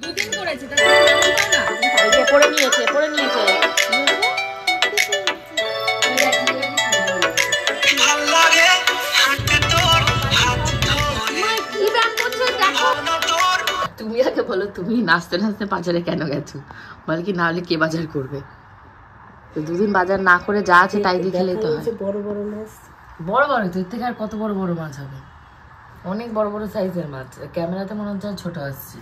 দুদিন করেছে তাহলে না এই যে পড়ে নিয়েছে মা কি ব্যায়াম করছো দেখো তুমি আগে বলো তুমি নাচতে নাচতে বাজারে কেন গেছো বল কি না হলে কে বাজার করবে তো দুদিন বাজার না করে যা আছে তাই দিয়ে খেলেই তো হয় বড় বড় মাছ বড় বড় তো এর থেকে আর কত বড় বড় মাছ হবে অনেক বড় বড় সাইজের মাছ ক্যামেরাতে মনে হচ্ছে ছোট আসছে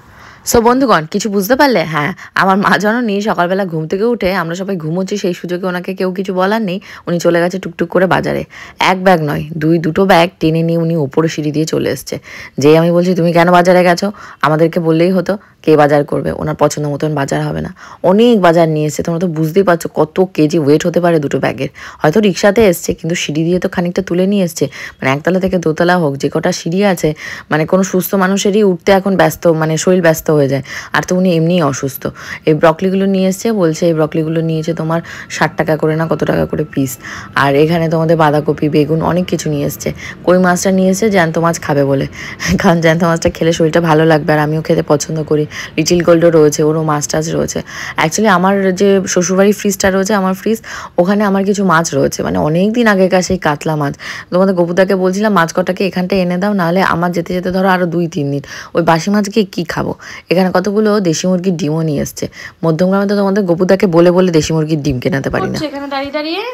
সো বন্ধুগণ কিছু বুঝতে পারলে হ্যাঁ আমার মা জানো সকালবেলা ঘুম থেকে উঠে আমরা সবাই ঘুমোচ্ছি সেই সুযোগে ওনাকে কেউ কিছু বলার নেই উনি চলে গেছে টুকটুক করে বাজারে এক ব্যাগ নয় দুটো ব্যাগ টেনে নিয়ে উনি উপরে সিঁড়ি দিয়ে চলে এসছে যেই আমি বলছি তুমি কেন বাজারে গেছো আমাদেরকে বললেই হতো কে বাজার করবে ওনার পছন্দ মতন বাজার হবে না অনেক বাজার নিয়ে এসছে তোমরা তো বুঝতেই পারছো কত কেজি ওয়েট হতে পারে দুটো ব্যাগের হয়তো রিক্সাতে এসছে কিন্তু সিঁড়ি দিয়ে তো খানিকটা তুলে নিয়ে এসছে মানে একতলা থেকে দোতলা হোক যে কটা সিঁড়ি আছে মানে কোনো সুস্থ মানুষেরই উঠতে এখন ব্যস্ত মানে শরীর ব্যস্ত হয়ে যায় আর তো উনি এমনিই অসুস্থ এই ব্রকলিগুলো নিয়ে এসছে বলছে এই ব্রকলিগুলো নিয়েছে তোমার 60 টাকা করে না কত টাকা করে পিস আর এখানে তোমাদের বাঁধাকপি বেগুন অনেক কিছু নিয়ে এসছে কই মাছটা নিয়ে এসছে জ্যান্ত মাছ খাবে বলে কারণ জ্যান্ত মাছটা খেলে শরীরটা ভালো লাগবে আর আমিও খেতে পছন্দ করি লিটিল গোল্ডও রয়েছে ওরও মাছ টাছ রয়েছে অ্যাকচুয়ালি আমার যে শ্বশুরবাড়ির ফ্রিজটা রয়েছে আমার ফ্রিজ ওখানে আমার কিছু মাছ রয়েছে মানে অনেক দিন আগেকার সেই কাতলা মাছ তোমাদের গপুদাকে বলছিলাম মাছ কটাকে এখানটা এনে দাও নাহলে আমার যেতে যেতে ধরো আরও 2-3 দিন ওই বাসি মাছকে কী খাবো এখানে কতগুলো দেশি মুরগির ডিমও নিয়ে এসছে মধ্যমগ্রামে তো তোমাদের গপুদাকে বলে বলে দেশি মুরগির ডিম কেনাতে পারি না এখানে দাঁড়িয়ে দাঁড়িয়ে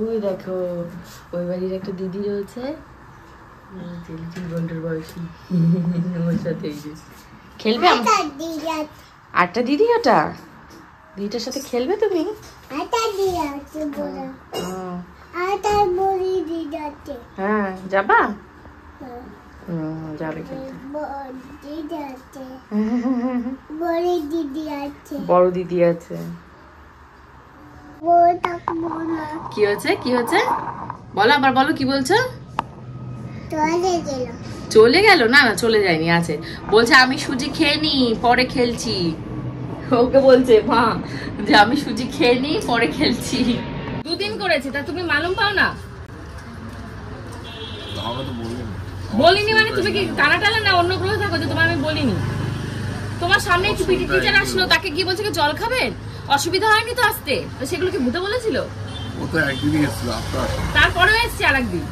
ওই দেখো ওই বাড়ির একটা দিদি রয়েছে গোল্ডের বয়সী ওর সাথে খেলবে আটটা দিদি ওটা দিদিটার সাথে খেলবে তুমি হ্যাঁ যাবা যাবে বড় দিদি আছে কি হচ্ছে কি হচ্ছে বলো আবার বলো কি বলছো চলে গেল না না চলে যায়নি আছে বলছে আমি সুজি খেয়ে নি পরে খেলছি ওকে বলছে মা যে আমি সুজি খেয়ে নি পরে খেলছি দুদিন করেছে তা তুমি মালুম পাও না বলিনি মানে তুমি কি টানা টানা না অন্য গ্রহে থাকো যে তোমার আমি বলিনি তোমার সামনে একটু পিটি টিচার আসলো তাকে কি বলছে জল খাবেন অসুবিধা হয়নি তো আসতে তো সেগুলো কি ভূতে বলেছিল ও তো একদিনই এসেছিল তারপরেও এসছে আরেকদিন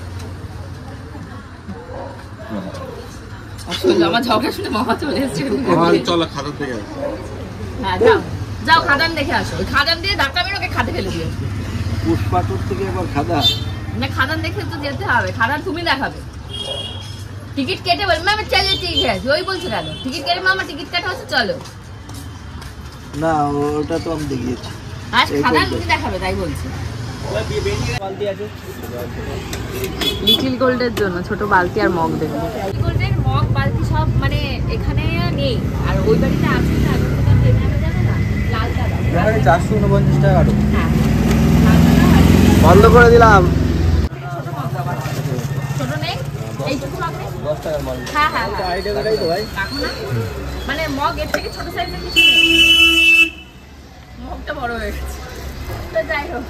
আসলে আমার ঝগড়া শুনে মামা চলে এসছে চলো খাদান থেকে হ্যাঁ যাও যাও খাদান দেখে আসো ওই খাদান দিয়ে ধাক্কা মেরে ওকে খাদে ফেলে দিও পুষ্পাটুর থেকে আবার খাদান না খাদান দেখে তো যেতে হবে খাদান তুমি দেখাবে টিকিট কেটে বল মামা চলে ঠিক আছে ওই বলছো কেন টিকিট কেটে মামা টিকিট কাটা হচ্ছে চলো না ওটা তো আমি দেখিয়েছি আজ খাদান তুমি দেখাবে তাই বলছি লিটল গোল্ডের জন্য ছোট বালতি আর মগ দেবে লিটল গোল্ডের মগ বালতি সব মানে এখানে নেই আর ওই বাড়িতে আছে না লাল কালার 449 টাকা কাটো হ্যাঁ বন্ধ করে দিলাম ছোট নেই এইটুকু মগ নেই 10 টাকার মাল হ্যাঁ হ্যাঁ এই টাকাটাই তো ভাই রাখো না মানে মগ এর থেকে ছোট সাইজের কিছু মগটা বড় হয়ে গেছে তো যাই হোক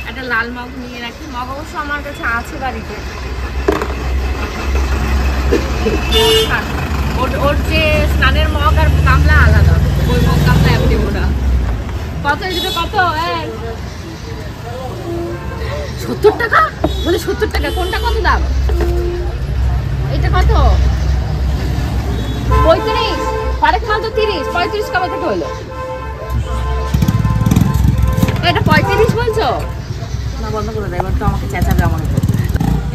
একটা লাল মগ নিয়ে রাখি মগ অবশ্য আমার কাছে আছে বাড়িতে ওর যে স্নানের মগ আর গামলা আলাদা ওই মগ গামলা এমনি ওটা কত এই দুটো কত 70 টাকা বলে 70 টাকা কোনটা কত দাম এটা কত 35 পারেক মাল তো 30 35 কবে থেকে হলো এটা 35 বলছো না বন্ধ করে দাও এবার তো আমাকে চেঁচাবে আমার উপর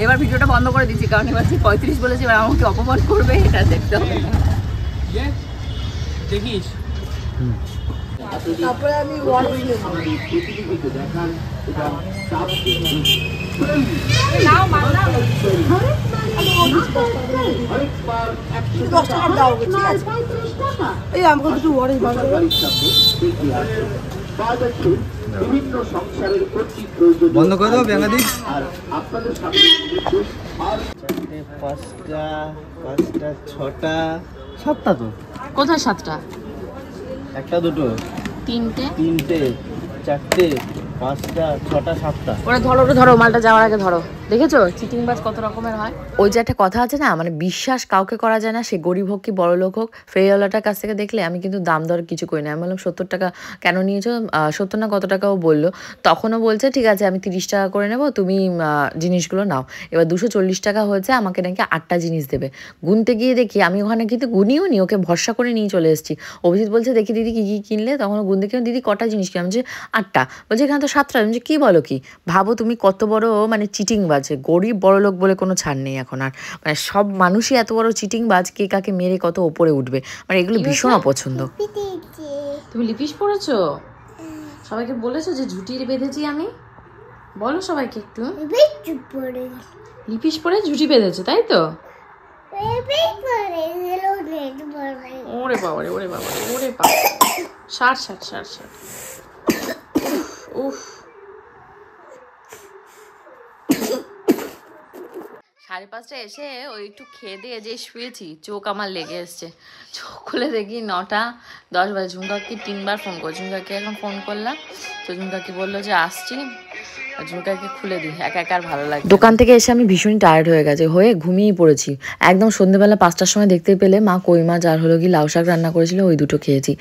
এবার ভিডিওটা বন্ধ করে দিচ্ছি কারণ এবার 35 বলেছে এবার আমাকে অপমান করবে এটা দেখতে হবে দেখিস তারপরে আমি নাও মানলাম 10 টাকা দাও ঠিক আছে এই আমাকে একটু ওয়ারেজ বানাও বন্ধ করে দাও বাংলাদেশ আর আপনাদের সামনে 5টা 6টা 7টা তো কোথায় 7টা একটা দুটো তিনটে 4টে 5টা 6টা 7টা ওরা ধরো মালটা যাওয়ার আগে ধরো দেখেছো চিটিংবাজ কত রকমের হয়। ওই যে একটা কথা আছে না, মানে বিশ্বাস কাউকে করা যায় না, সে গরিব হোক কি বড় লোক হোক। ফেরিওয়ালাটার কাছ থেকে দেখলে আমি কিন্তু দাম দর কিছু করি না। আমি বললাম 70 টাকা কেন নিয়েছো, 70 না কত টাকাও বললো। তখনও বলছে ঠিক আছে আমি 30 টাকা করে নেবো, তুমি জিনিসগুলো নাও। এবার 240 টাকা হয়েছে, আমাকে নাকি 8টা জিনিস দেবে। গুনতে গিয়ে দেখি আমি ওখানে কিন্তু গুনিও নি, ওকে ভরসা করে নিয়ে চলে এসেছি। অভিজিৎ বলছে দেখি দিদি কী কী কিনলে, তখন গুনতে গিয়ে দিদি কটা জিনিস কিনলাম, যে 8টা। বলছে এখানে তো 7টা। আমি কী বলো কি, ভাবো তুমি কত বড় মানে চিটিংবাজ। গরিব বড় লোক বলে কোনো ছাড় নেই এখন আর, মানে সব মানুষই এত বড় চিটিংবাজ, কে কাকে মেরে কত ওপরে উঠবে, মানে এগুলো ভীষণ অপছন্দ। তুমি লিপিস পড়েছো? সবাইকে বলেছো যে ঝুটির বেঁধেছি আমি? বলো সবাইকে একটু। লিপিস পরে ঝুটি বেঁধেছো তাই তো? ওরে বাবা রে, ওরে বাবা রে, ওরে বাবা। সার সার সার সার। উফ 5:30 এসে ওই একটু খেয়ে দিয়ে যে শুয়েছি, চোখ আমার লেগে এসছে। চোখ খুলে দেখি 9:10 বাজে। ঝুমকাকে 3বার ফোন করছি, ঝুমকাকে এখন ফোন করলাম, তো ঝুমকাকে বললো যে আসছি। ঝুমকাকে খুলে দিই, একা একা আর ভালো লাগে। দোকান থেকে এসে আমি ভীষণই টায়ার্ড হয়ে গেছে, হয়ে ঘুমিয়েই পড়েছি। একদম সন্ধ্যেবেলা 5টার সময় দেখতে পেলে মা কই মাছ আর হলো কি লাউ শাক রান্না করেছিল, ওই দুটো খেয়েছি।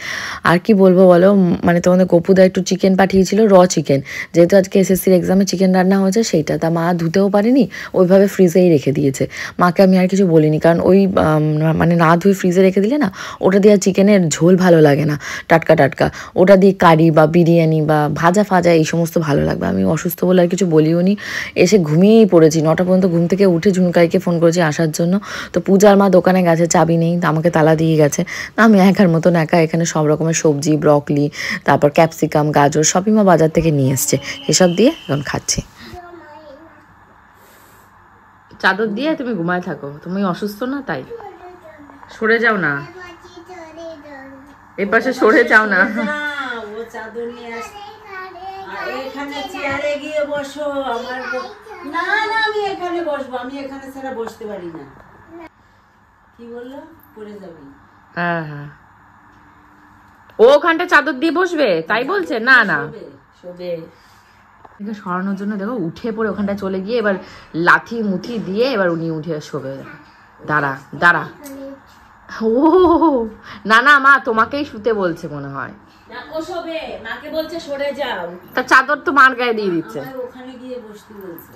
আর কি বলবো বলো, মানে তোমাদের গপুদা একটু চিকেন পাঠিয়েছিল, চিকেন, যেহেতু আজকে এসএসসির এক্সামে চিকেন রান্না হয়েছে সেইটা, তা মা ধুতেও পারেনি, ওইভাবে ফ্রিজেই রেখে দিয়েছে। মাকে আমি আর কিছু বলিনি, কারণ ওই মানে না ধুয়ে ফ্রিজে রেখে দিলে না, ওটা দিয়ে চিকেনের ঝোল ভালো লাগে না, টাটকা টাটকা। ওটা দিয়ে কারি বা বিরিয়ানি বা ভাজা ফাজা এই সমস্ত ভালো লাগবে। আমি অসুস্থ বলে আর কিছু বলিও নি, এসে ঘুমিয়েই পড়েছি। 9টা পর্যন্ত ঘুম থেকে উঠে ঝুমকাইকে ফোন করেছি আসার জন্য, তো পূজার মা দোকানে গেছে, চাবি নেই, আমাকে তালা দিয়ে গেছে। আমি একার মতন একা এখানে সব রকমের সবজি, ব্রকলি, তারপর ক্যাপসিকাম, গাজর সবই মা বাজার থেকে নিয়ে এসছে, এসব দিয়ে এখন খাচ্ছি। চাদর দিয়ে তুমি ঘুমায় থাকো, তুমি অসুস্থ না তাই। সরে যাও না, এর পাশে সরে যাও না। ও চাদর নিয়ে আসছে, এখানে চেয়ারে গিয়ে বসো। আমার না না, আমি এখানে বসবো, আমি এখানে ছাড়া বসতে পারি না। কি বললো, পড়ে যাবি? হ্যাঁ হ্যাঁ, ও ওখানটা চাদর দিয়ে বসবে তাই বলছে। না না, শোবে। সরানোর জন্য দেখো উঠে পড়ে ওখানটা চলে গিয়ে এবার লাথি মুথি দিয়ে এবার উনি উঠে শোবে। দাঁড়া দাঁড়া। ও না না মা, তোমাকেই শুতে বলছে মনে হয়। ও শোবে, মাকে বলছে সরে যাও। তার চাদর তো মার গায়ে দিয়ে দিচ্ছে। ওখানে গিয়ে বসতে বলছে।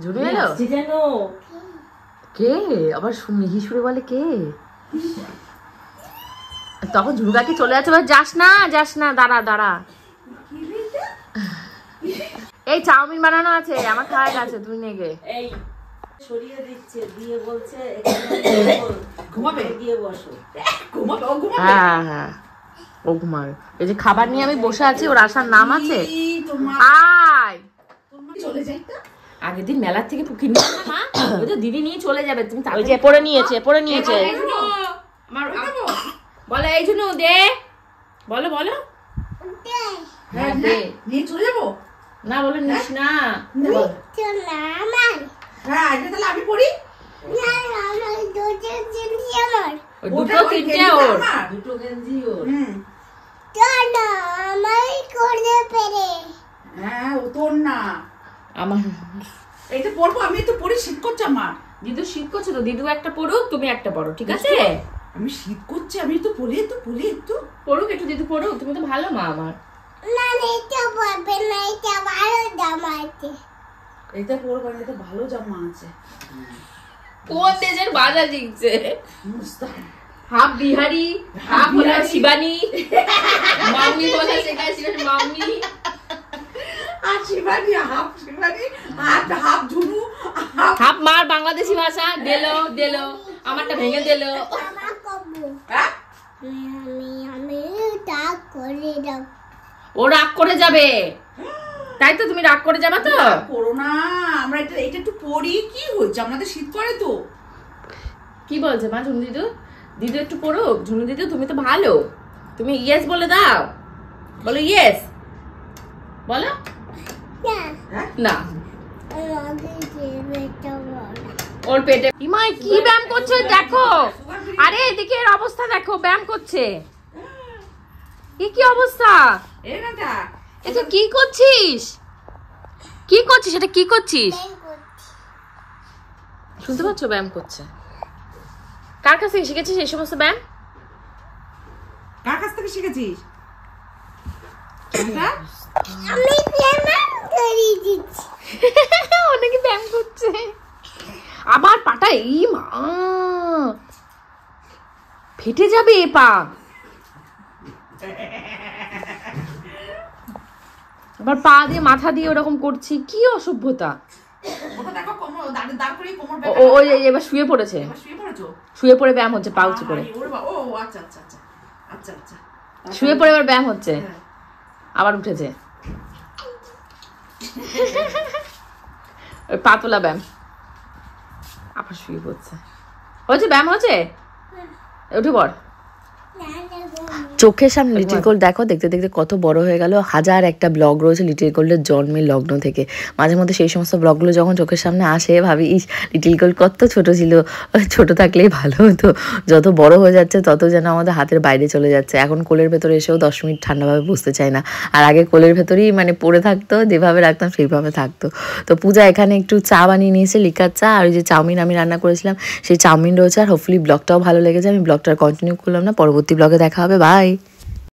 ঝুড়ি এলো যেন কে আবার মিহি সুরে বলে কে, তখন ঝুমকাকে চলে যাচ্ছে, যাস না যাস না, দাঁড়া দাঁড়া। এই চাউমিন বানানো আছে, আমার খাওয়া গেছে, তুই নেগে। এই সরিয়ে দিচ্ছে, দিয়ে বলছে ঘুমাবে, গিয়ে বসো। হ্যাঁ হ্যাঁ, ও ঘুমাবে। এই যে খাবার নিয়ে আমি বসে আছি, ওর আসার নাম আছে। আয় চলে যাই তো। আগের দিন মেলার থেকে পুকির নিয়ে মা, ওই তো দিদি নিয়ে চলে যাবে, তুমি ওই যে পড়ে নিয়েছে, পড়ে নিয়েছে। আমার বলো এই জন্য দে, বলো বলো। হ্যাঁ দে, নিয়ে চলে যাবো না বলে নিস না। হ্যাঁ আগে তাহলে আমি পড়ি। দুটো তিনটে ওর, দুটো গেঞ্জি ওর। হ্যাঁ ও তোর না আমার। এইটা পড়বো আমি, তো পড়ি, শীত করছে আমার। দিদু শীত করছে তো, দিদু একটা পড়ুক, তুমি একটা পড়ো, ঠিক আছে? আমি শীত করছে, আমি তো পড়ি, একটু পড়ি, একটু পড়ুক একটু, দিদু পড়ুক, তুমি তো ভালো মা আমার। এটা পড়বো, এটা ভালো জামা আছে। কোন দেশের ভাষা শিখছে? হাফ বিহারি, হাফ হলো শিবানী, মাম্মি বলা শেখাচ্ছিল, মাম্মি আর Shivani, half Shivani, half Jhunu, half মার বাংলাদেশি ভাষা। দেলো দেলো, আমারটা ভেঙে দেলো। ও রাগ করে যাবে, তাই তো? তুমি রাগ করে যাবে তো? পড়ো না, আমরা এটা একটু পড়ি, কি হচ্ছে, আমাদের শীত করে তো। কি বলছে মা ঝুনু দিদু? দিদু একটু পড়ুক। ঝুনু দিদু তুমি তো ভালো, তুমি ইয়েস বলে দাও, বলো ইয়েস, বলো না। ওর পেটে ইমাই কি ব্যায়াম করছে দেখো, আরে এদিকে এর অবস্থা দেখো, ব্যায়াম করছে। কি অবস্থা, এটা এটা কি করছিস? কি করছিস? এটা কি করছিস? শুনতে পাচ্ছ? ব্যায়াম করছে। কার কাছ থেকে শিখেছিস এই সমস্ত ব্যায়াম? কার কাছ থেকে শিখেছিস? আমি ব্যায়াম করি দিচ্ছি। অনেকে ব্যায়াম করছে। আবার পাটা এই মা ফেটে যাবে এ পা। আবার পা দিয়ে মাথা দিয়ে ওরকম করছি, কি অসভ্যতা। ওই এবার শুয়ে পড়েছে, শুয়ে পড়ে ব্যায়াম হচ্ছে, পা উঁচু করে শুয়ে পড়ে এবার ব্যায়াম হচ্ছে। আবার উঠেছে, পা তোলা ব্যায়াম, আবার শুয়ে পড়ছে। হচ্ছে ব্যায়াম হচ্ছে, উঠে পড়। চোখের সামনে লিটিল গোল্ড দেখো, দেখতে দেখতে কত বড় হয়ে গেল। হাজার একটা ব্লগ রয়েছে লিটিল গোল্ডের জন্মের লগ্ন থেকে। মাঝে মধ্যে সেই সমস্ত ব্লগগুলো যখন চোখের সামনে আসে ভাবি, ইস লিটিল গোল্ড কত ছোট ছিল, ছোট থাকলেই ভালো হতো। যত বড় হয়ে যাচ্ছে তত যেন আমাদের হাতের বাইরে চলে যাচ্ছে। এখন কোলের ভেতরে এসেও 10 মিনিট ঠান্ডাভাবে বসতে চায় না। আর আগে কোলের ভেতরেই মানে পড়ে থাকতো, যেভাবে রাখতাম সেইভাবে থাকতো। তো পূজা এখানে একটু চা বানিয়ে নিয়েছে, লিকার চা, আর ওই যে চাউমিন আমি রান্না করেছিলাম সেই চাউমিন রয়েছে। আর হোপফুলি ব্লগটাও ভালো লেগেছে। আমি ব্লগটা কন্টিনিউ করলাম না, পরবর্তী ব্লগে দেখা হবে। বাই।